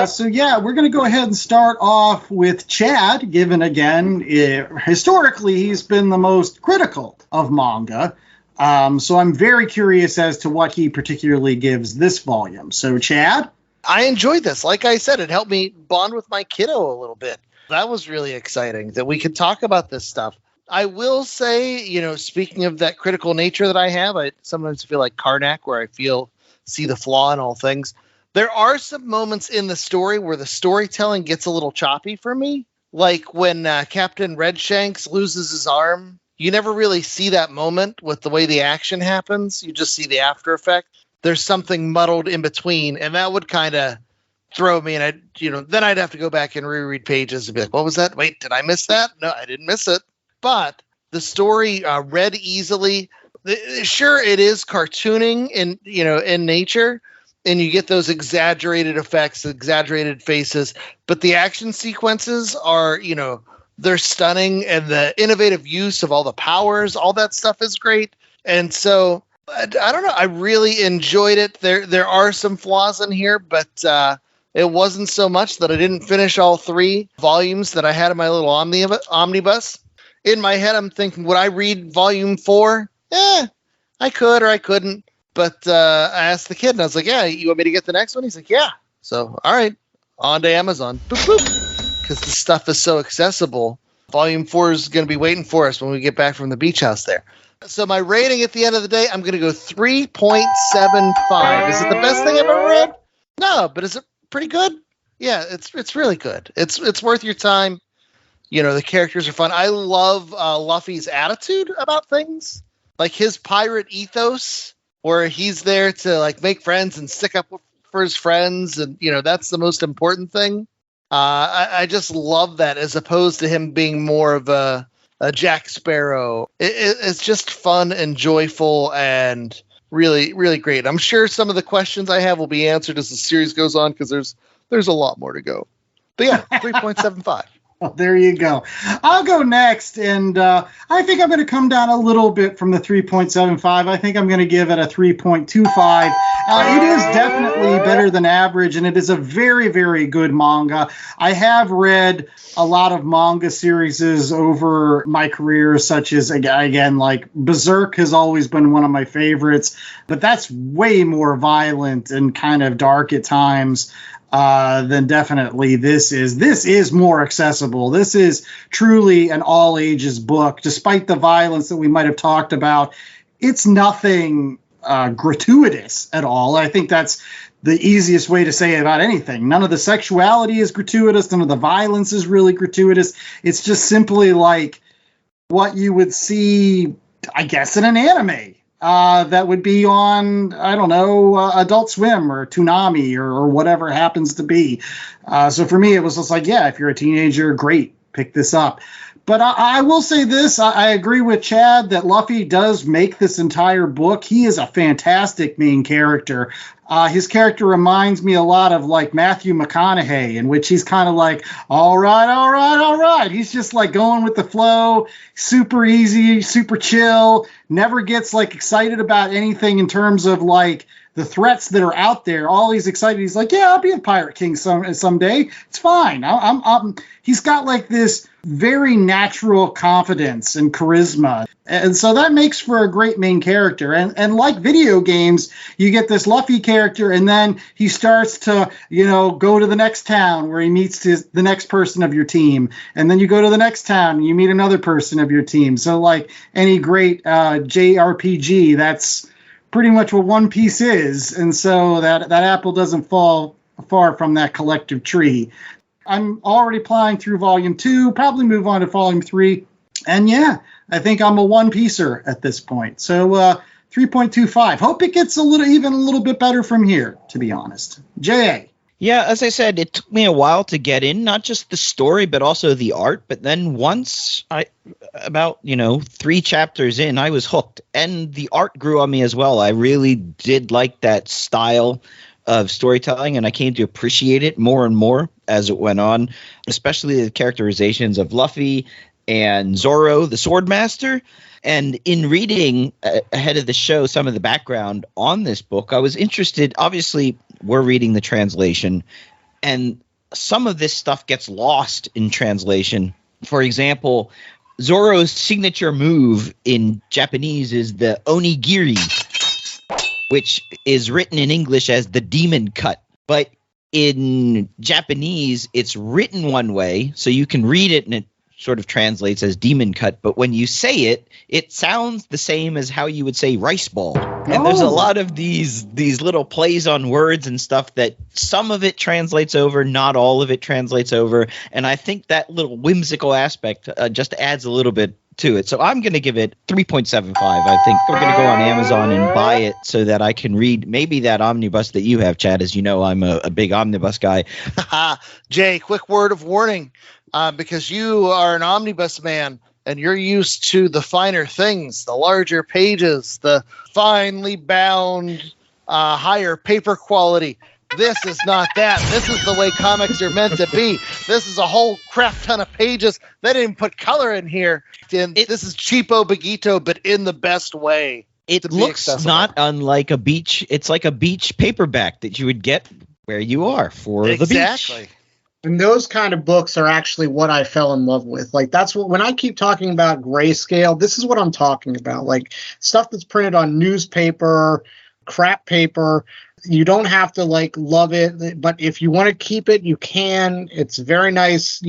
So we're going to go ahead and start off with Chad, given again, historically he's been the most critical of manga. So I'm very curious as to what he particularly gives this volume. So Chad? I enjoyed this. Like I said, it helped me bond with my kiddo a little bit. That was really exciting that we could talk about this stuff. I will say, speaking of that critical nature that I have, I sometimes feel like Karnak, where I see the flaw in all things. There are some moments in the story where the storytelling gets a little choppy for me. Like when Captain Redshanks loses his arm. You never really see that moment with the way the action happens. You just see the after effect. There's something muddled in between, and that would kind of throw me. And then I'd have to go back and reread pages and be like, what was that? Wait, did I miss that? No, I didn't miss it. But the story read easily. Sure, it is cartooning in nature. And you get those exaggerated effects, exaggerated faces, but the action sequences are, they're stunning, and the innovative use of all the powers, all that stuff is great. And so, I don't know, I really enjoyed it. There are some flaws in here, but it wasn't so much that I didn't finish all 3 volumes that I had in my little omnibus. In my head, I'm thinking, would I read volume 4? I could or I couldn't. But I asked the kid, and I was like, yeah, you want me to get the next one? He's like, yeah. So, all right, on to Amazon. Boop, boop. Because the stuff is so accessible. Volume 4 is going to be waiting for us when we get back from the beach house there. So my rating at the end of the day, I'm going to go 3.75. Is it the best thing I've ever read? No, but is it pretty good? Yeah, it's really good. It's worth your time. The characters are fun. I love Luffy's attitude about things. Like his pirate ethos, where he's there to make friends and stick up for his friends. And, that's the most important thing. I just love that, as opposed to him being more of a Jack Sparrow. It's just fun and joyful and really, really great. I'm sure some of the questions I have will be answered as the series goes on, because there's a lot more to go. But yeah, 3.75. Well, there you go. I'll go next, and I think I'm going to come down a little bit from the 3.75. I think I'm going to give it a 3.25. It is definitely better than average, and it is a very, very good manga. I have read a lot of manga series over my career, such as, again, like Berserk has always been one of my favorites, but that's way more violent and kind of dark at times. Then definitely this is more accessible. This is truly an all ages book, despite the violence that we might have talked about. It's nothing gratuitous at all. I think that's the easiest way to say it about anything. None of the sexuality is gratuitous. None of the violence is really gratuitous. It's just simply like what you would see, I guess, in an anime. that would be on, I don't know, Adult Swim or Toonami or whatever it happens to be. So for me, it was just like, yeah, if you're a teenager, great, pick this up. But I will say this, I agree with Chad that Luffy does make this entire book. He is a fantastic main character. His character reminds me a lot of like Matthew McConaughey, in which he's kind of like, all right. He's just like going with the flow, super easy, super chill, never gets like excited about anything in terms of like the threats that are out there. All he's excited. He's like, yeah, I'll be a pirate king someday. It's fine. He's got like this very natural confidence and charisma. And so that makes for a great main character. And like video games, you get this Luffy character, and then he starts to, go to the next town where he meets the next person of your team. And then you go to the next town and you meet another person of your team. So like any great JRPG, that's pretty much what One Piece is. And so that apple doesn't fall far from that collective tree. I'm already plowing through Volume 2, probably move on to Volume 3. And yeah, I think I'm a one-piecer at this point. So 3.25. Hope it gets even a little bit better from here, to be honest. J.A. Yeah, as I said, it took me a while to get in, not just the story, but also the art. But then once about 3 chapters in, I was hooked. And the art grew on me as well. I really did like that style of storytelling, and I came to appreciate it more and more as it went on, especially the characterizations of Luffy and Zoro, the Swordmaster. And in reading ahead of the show some of the background on this book, I was interested. Obviously, we're reading the translation, and some of this stuff gets lost in translation. For example, Zoro's signature move in Japanese is the onigiri, which is written in English as the demon cut. But in Japanese, it's written one way, so you can read it and it sort of translates as demon cut. But when you say it, it sounds the same as how you would say rice ball. And there's a lot of these little plays on words and stuff that some of it translates over, not all of it translates over. And I think that little whimsical aspect just adds a little bit to it. So I'm going to give it 3.75. I think we're going to go on Amazon and buy it so that I can read maybe that omnibus that you have, Chad. As you know, I'm a big omnibus guy. Jay, quick word of warning, because you are an omnibus man and you're used to the finer things, the larger pages, the finely bound, higher paper quality. This is not that. This is the way comics are meant to be. This is a whole crap ton of pages. They didn't even put color in here. And this is cheapo Bagito, but in the best way. It looks not unlike a beach. It's like a beach paperback that you would get where you are for the beach. Exactly. And those kind of books are actually what I fell in love with. Like, that's what, when I keep talking about grayscale, this is what I'm talking about. Like, stuff that's printed on newspaper, crap paper. You don't have to like love it, but if you want to keep it, you can. It's very nice,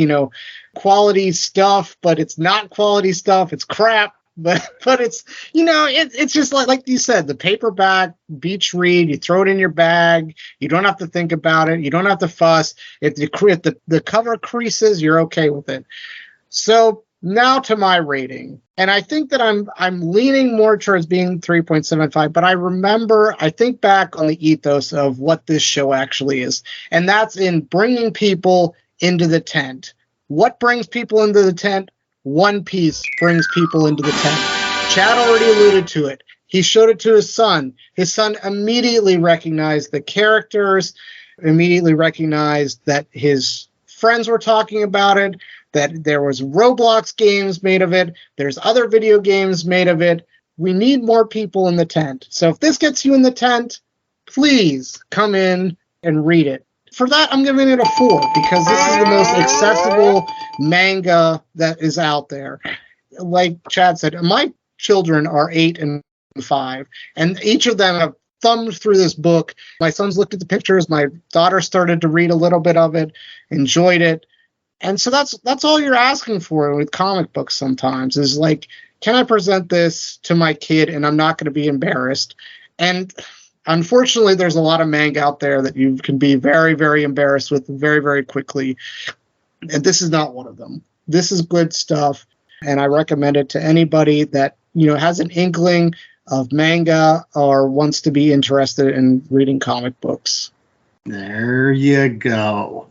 quality stuff, but it's not quality stuff. It's crap, but it's, it's just like you said, the paperback beach read. You throw it in your bag. You don't have to think about it. You don't have to fuss. If the cover creases, you're okay with it. So now to my rating. And I think that I'm leaning more towards being 3.75, but I think back on the ethos of what this show actually is. And that's in bringing people into the tent. What brings people into the tent? One Piece brings people into the tent. Chad already alluded to it. He showed it to his son. His son immediately recognized the characters, immediately recognized that his friends were talking about it, that there was Roblox games made of it. There's other video games made of it. We need more people in the tent. So if this gets you in the tent, please come in and read it. For that, I'm giving it a 4 because this is the most accessible manga that is out there. Like Chad said, my children are 8 and 5, and each of them have thumbed through this book. My son's looked at the pictures. My daughter started to read a little bit of it, enjoyed it. And so that's all you're asking for with comic books sometimes is like, can I present this to my kid and I'm not going to be embarrassed? And unfortunately, there's a lot of manga out there that you can be very, very embarrassed with very, very quickly. And this is not one of them. This is good stuff. And I recommend it to anybody that, has an inkling of manga or wants to be interested in reading comic books. There you go.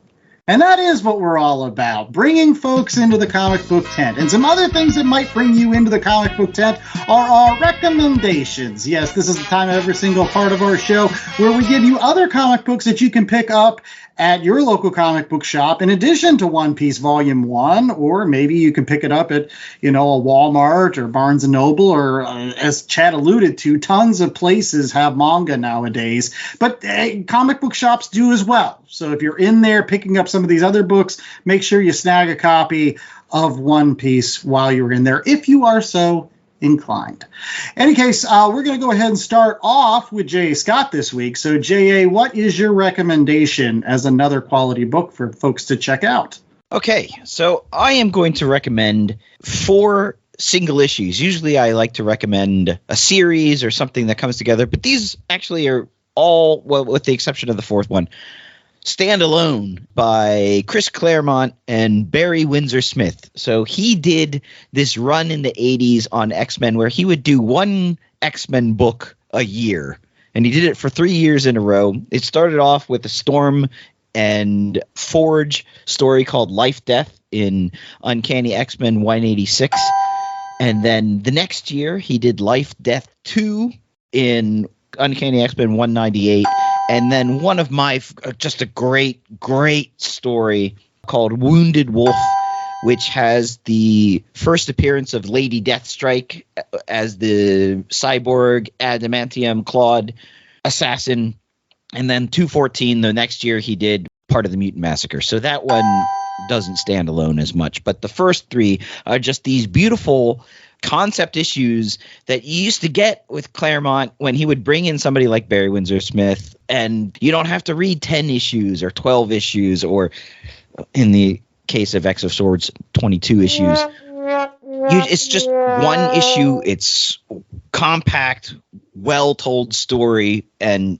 And that is what we're all about, bringing folks into the comic book tent. And some other things that might bring you into the comic book tent are our recommendations. Yes, this is the time of every single part of our show where we give you other comic books that you can pick up at your local comic book shop in addition to One Piece Volume 1, or maybe you can pick it up at, a Walmart or Barnes & Noble, or as Chad alluded to, tons of places have manga nowadays. But comic book shops do as well. So if you're in there picking up some of these other books, make sure you snag a copy of One Piece while you're in there, if you are so inclined. In any case, we're going to go ahead and start off with J.A. Scott this week. So, J.A., what is your recommendation as another quality book for folks to check out? Okay, so I am going to recommend 4 single issues. Usually I like to recommend a series or something that comes together, but these actually are all, well, with the exception of the 4th one, Stand Alone by Chris Claremont and Barry Windsor Smith. So he did this run in the 80s on X-Men where he would do one X-Men book a year. And he did it for 3 years in a row. It started off with a Storm and Forge story called Life Death in Uncanny X-Men 186. And then the next year he did Life Death 2 in Uncanny X-Men 198. And then one of my, just a great, great story called Wounded Wolf, which has the first appearance of Lady Deathstrike as the cyborg adamantium clawed assassin. And then 214, the next year he did Part of the Mutant Massacre. So that one doesn't stand alone as much. But the first 3 are just these beautiful concept issues that you used to get with Claremont when he would bring in somebody like Barry Windsor Smith, and you don't have to read 10 issues or 12 issues, or in the case of X of Swords, 22 issues. It's just one issue. It's compact, well-told story, and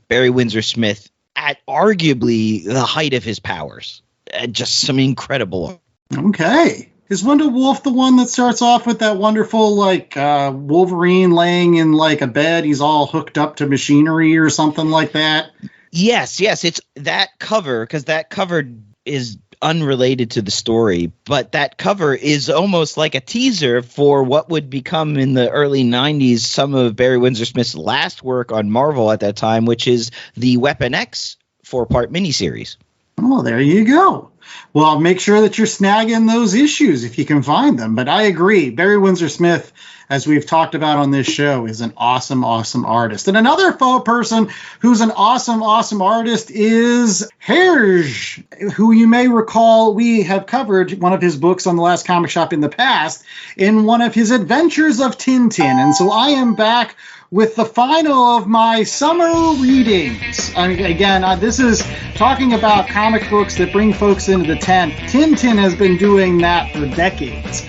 Barry Windsor Smith at arguably the height of his powers. Just some incredible. Okay. Is Wonder Wolf the one that starts off with that wonderful, Wolverine laying in, a bed? He's all hooked up to machinery or something like that? Yes. It's that cover, because that cover is unrelated to the story, but that cover is almost like a teaser for what would become in the early 90s some of Barry Windsor Smith's last work on Marvel at that time, which is the Weapon X 4-part miniseries. Oh, there you go. Well, make sure that you're snagging those issues if you can find them. But I agree. Barry Windsor Smith, as we've talked about on this show, is an awesome, awesome artist. And another person who's an awesome, awesome artist is Herge, who you may recall we have covered one of his books on the Last Comic Shop in the past in one of his Adventures of Tintin. And so I am back with the final of my summer readings. Again, this is talking about comic books that bring folks into the tent. Tintin has been doing that for decades.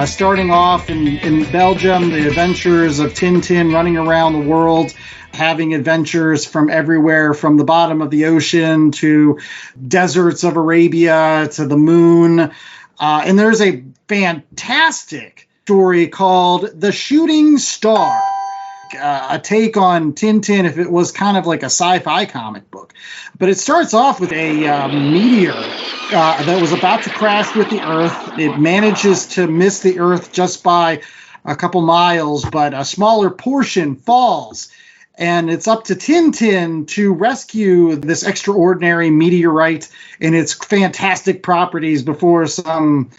Starting off in Belgium, the adventures of Tintin running around the world, having adventures from everywhere, from the bottom of the ocean to deserts of Arabia to the moon. And there's a fantastic story called The Shooting Star. A take on Tintin if it was kind of like a sci-fi comic book. But it starts off with a meteor that was about to crash with the Earth. It manages to miss the Earth just by a couple miles, but a smaller portion falls. And it's up to Tintin to rescue this extraordinary meteorite and its fantastic properties before some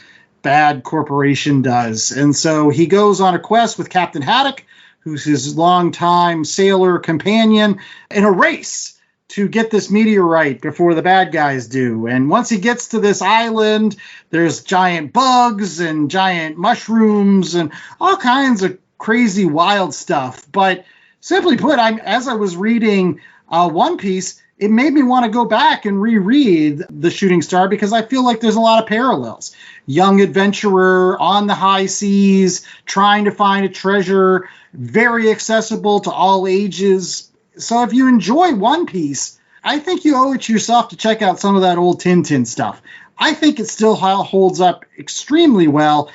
bad corporation does. And so he goes on a quest with Captain Haddock, who's his longtime sailor companion, in a race to get this meteorite before the bad guys do. And once he gets to this island, there's giant bugs and giant mushrooms and all kinds of crazy, wild stuff. But simply put, as I was reading One Piece, it made me want to go back and reread The Shooting Star because I feel like there's a lot of parallels. Young adventurer on the high seas, trying to find a treasure, very accessible to all ages. So if you enjoy One Piece, I think you owe it to yourself to check out some of that old Tintin stuff. I think it still holds up extremely well.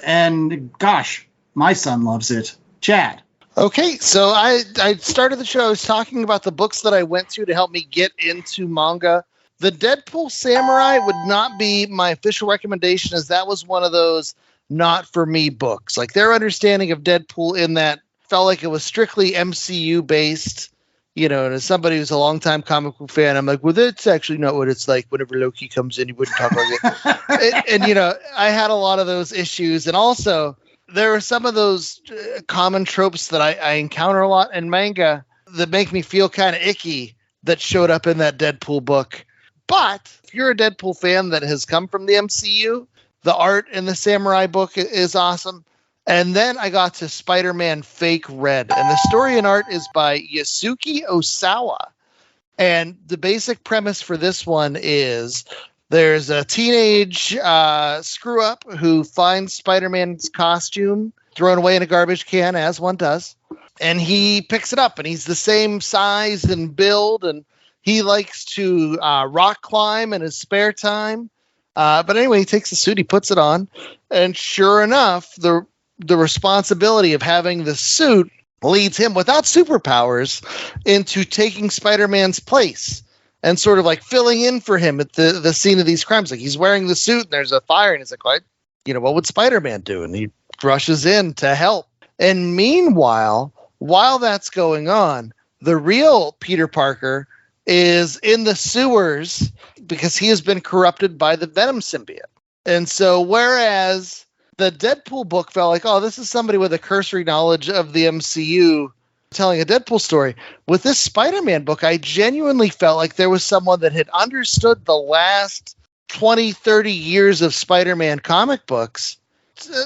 And gosh, my son loves it. Chad. Okay, so I started the show. I was talking about the books that I went to help me get into manga. The Deadpool Samurai would not be my official recommendation, as that was one of those not for me books. Like, their understanding of Deadpool in that felt like it was strictly MCU based. You know, and as somebody who's a longtime comic book fan, I'm like, well, that's actually not what it's like. Whenever Loki comes in, he wouldn't talk like it. and, you know, I had a lot of those issues. And also, there are some of those common tropes that I encounter a lot in manga that make me feel kind of icky that showed up in that Deadpool book. But if you're a Deadpool fan that has come from the MCU, the art in the Samurai book is awesome. And then I got to Spider-Man Fake Red. And the story and art is by Yasuki Osawa. And the basic premise for this one is there's a teenage screw-up who finds Spider-Man's costume thrown away in a garbage can, as one does. And he picks it up, and he's the same size and build, and he likes to rock climb in his spare time. But anyway, he takes the suit, he puts it on, and sure enough, the responsibility of having the suit leads him, without superpowers, into taking Spider-Man's place and sort of like filling in for him at the scene of these crimes. Like, he's wearing the suit and there's a fire, and he's like, what would Spider-Man do? And he rushes in to help. And meanwhile, while that's going on, the real Peter Parker is in the sewers because he has been corrupted by the Venom symbiote. And so whereas the Deadpool book felt like, oh, this is somebody with a cursory knowledge of the MCU telling a Deadpool story, with this Spider-Man book, I genuinely felt like there was someone that had understood the last 20, 30 years of Spider-Man comic books,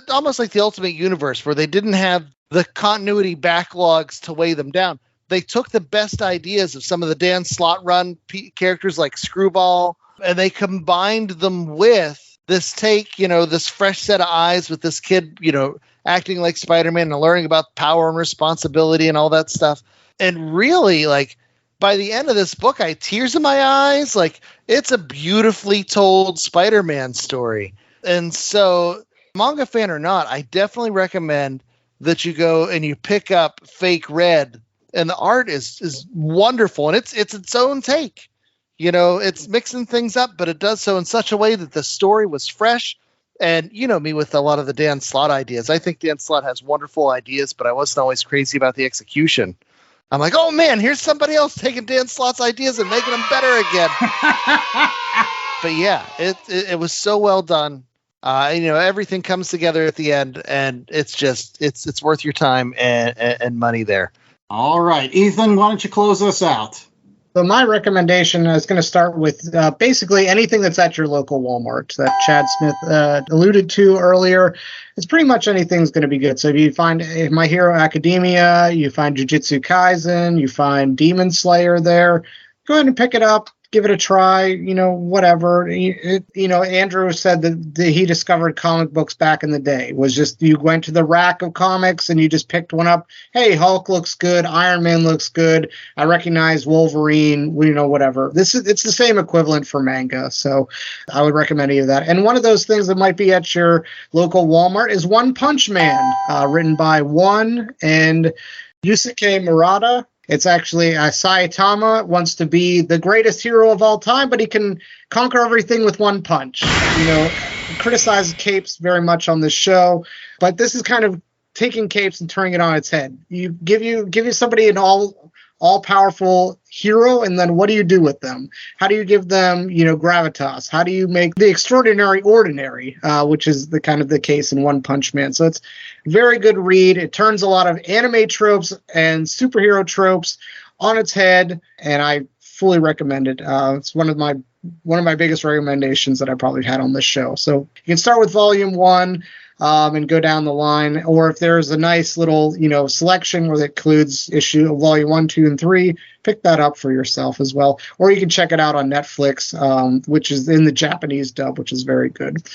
almost like the Ultimate Universe, where they didn't have the continuity backlogs to weigh them down. They took the best ideas of some of the Dan Slott run characters like Screwball, and they combined them with this take, this fresh set of eyes with this kid, acting like Spider-Man and learning about power and responsibility and all that stuff. And really, like, by the end of this book, I had tears in my eyes. Like, it's a beautifully told Spider-Man story. And so, manga fan or not, I definitely recommend that you go and you pick up Fake Red. And the art is wonderful. And it's its own take. It's mixing things up, but it does so in such a way that the story was fresh. And me with a lot of the Dan Slott ideas. I think Dan Slott has wonderful ideas, but I wasn't always crazy about the execution. I'm like, oh man, here's somebody else taking Dan Slott's ideas and making them better again. But yeah, it was so well done. Everything comes together at the end, and it's worth your time and money there. All right, Ethan, why don't you close us out? So my recommendation is going to start with basically anything that's at your local Walmart that Chad Smith alluded to earlier. It's pretty much anything's going to be good. So if you find My Hero Academia, you find Jujutsu Kaisen, you find Demon Slayer there, go ahead and pick it up. Give it a try, whatever. Andrew said that he discovered comic books back in the day. It was just you went to the rack of comics and you just picked one up. Hey, Hulk looks good. Iron Man looks good. I recognize Wolverine, whatever. It's the same equivalent for manga. So I would recommend any of that. And one of those things that might be at your local Walmart is One Punch Man, written by One and Yusuke Murata. It's actually Saitama wants to be the greatest hero of all time, but he can conquer everything with one punch. Criticize capes very much on this show, but this is kind of taking capes and turning it on its head. You give you somebody an all-powerful hero, and then what do you do with them? How do you give them, gravitas? How do you make the extraordinary ordinary, which is the kind of the case in One Punch Man. So it's a very good read. It turns a lot of anime tropes and superhero tropes on its head, and I fully recommend it. It's one of my biggest recommendations that I probably had on this show. So you can start with Volume 1. And go down the line, or if there's a nice little, selection where it includes volume 1, 2, and 3, pick that up for yourself as well. Or you can check it out on Netflix, which is in the Japanese dub, which is very good.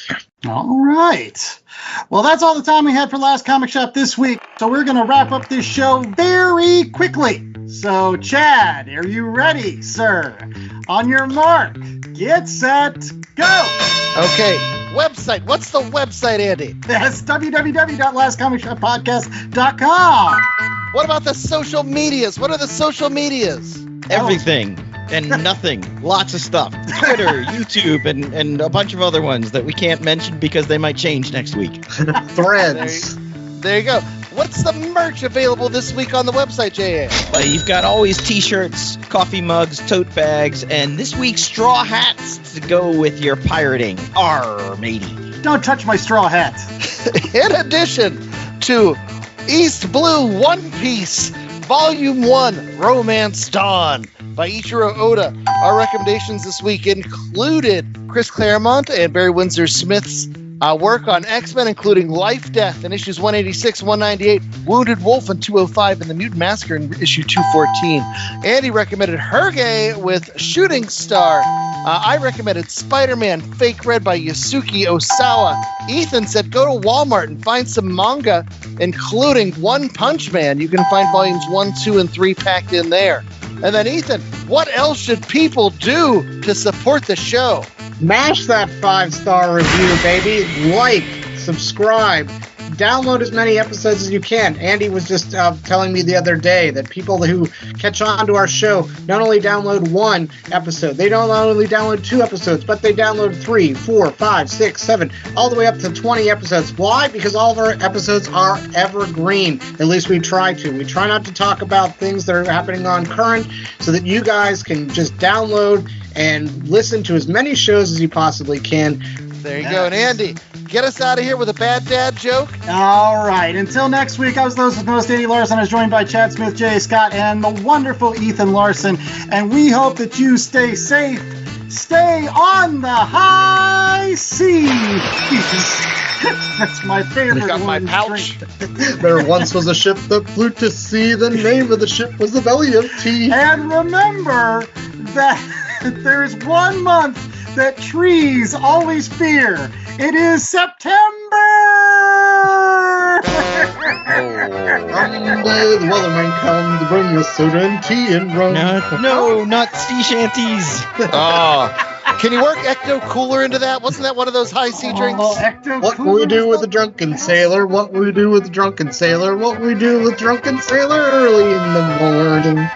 All right. Well, that's all the time we had for Last Comic Shop this week. So we're going to wrap up this show very quickly. So, Chad, are you ready, sir? On your mark, get set, go! Okay. Website. What's the website, Andy? That's www.lastcomicshoppodcast.com. What about the social medias? What are the social medias? Everything and nothing. Lots of stuff. Twitter, YouTube, and a bunch of other ones that we can't mention because they might change next week. Threads. There you go. What's the merch available this week on the website, J.A.? You've got always t-shirts, coffee mugs, tote bags, and this week's straw hats to go with your pirating. Arr, matey. Don't touch my straw hat. In addition to East Blue One Piece, Volume 1, Romance Dawn by Eichiro Oda. Our recommendations this week included Chris Claremont and Barry Windsor Smith's work on X-Men, including Life, Death in issues 186, 198, Wounded Wolf in 205, and The Mutant Massacre in issue 214. Andy recommended Hergé with Shooting Star. I recommended Spider-Man Fake Red by Yasuki Osawa. Ethan said go to Walmart and find some manga, including One Punch Man. You can find volumes 1, 2, and 3 packed in there. And then Ethan, what else should people do to support the show? Mash that 5-star review, baby. Like, subscribe, download as many episodes as you can. Andy was just telling me the other day that people who catch on to our show not only download 1 episode, they don't only download 2 episodes, but they download 3, 4, 5, 6, 7, all the way up to 20 episodes. Why? Because all of our episodes are evergreen. At least we try to. We try not to talk about things that are happening on current so that you guys can just download and listen to as many shows as you possibly can. There you go. And Andy, get us out of here with a bad dad joke. All right. Until next week, I was the host, Andy Larson. I was joined by Chad Smith, J. Scott, and the wonderful Ethan Larson. And we hope that you stay safe, stay on the high seas. That's my favorite. Got my pouch. There once was a ship that flew to sea. The name of the ship was the Belly of Tea. And remember that there is 1 month that trees always fear. It is September! Someday the weatherman comes to bring us soda and tea and rum. No, not sea shanties. Can you work Ecto Cooler into that? Wasn't that one of those high sea drinks? What will we do with the drunken sailor? What will we do with the drunken sailor? What will we do with drunken sailor early in the morning?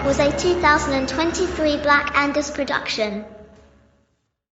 Was a 2023 Black Angus production.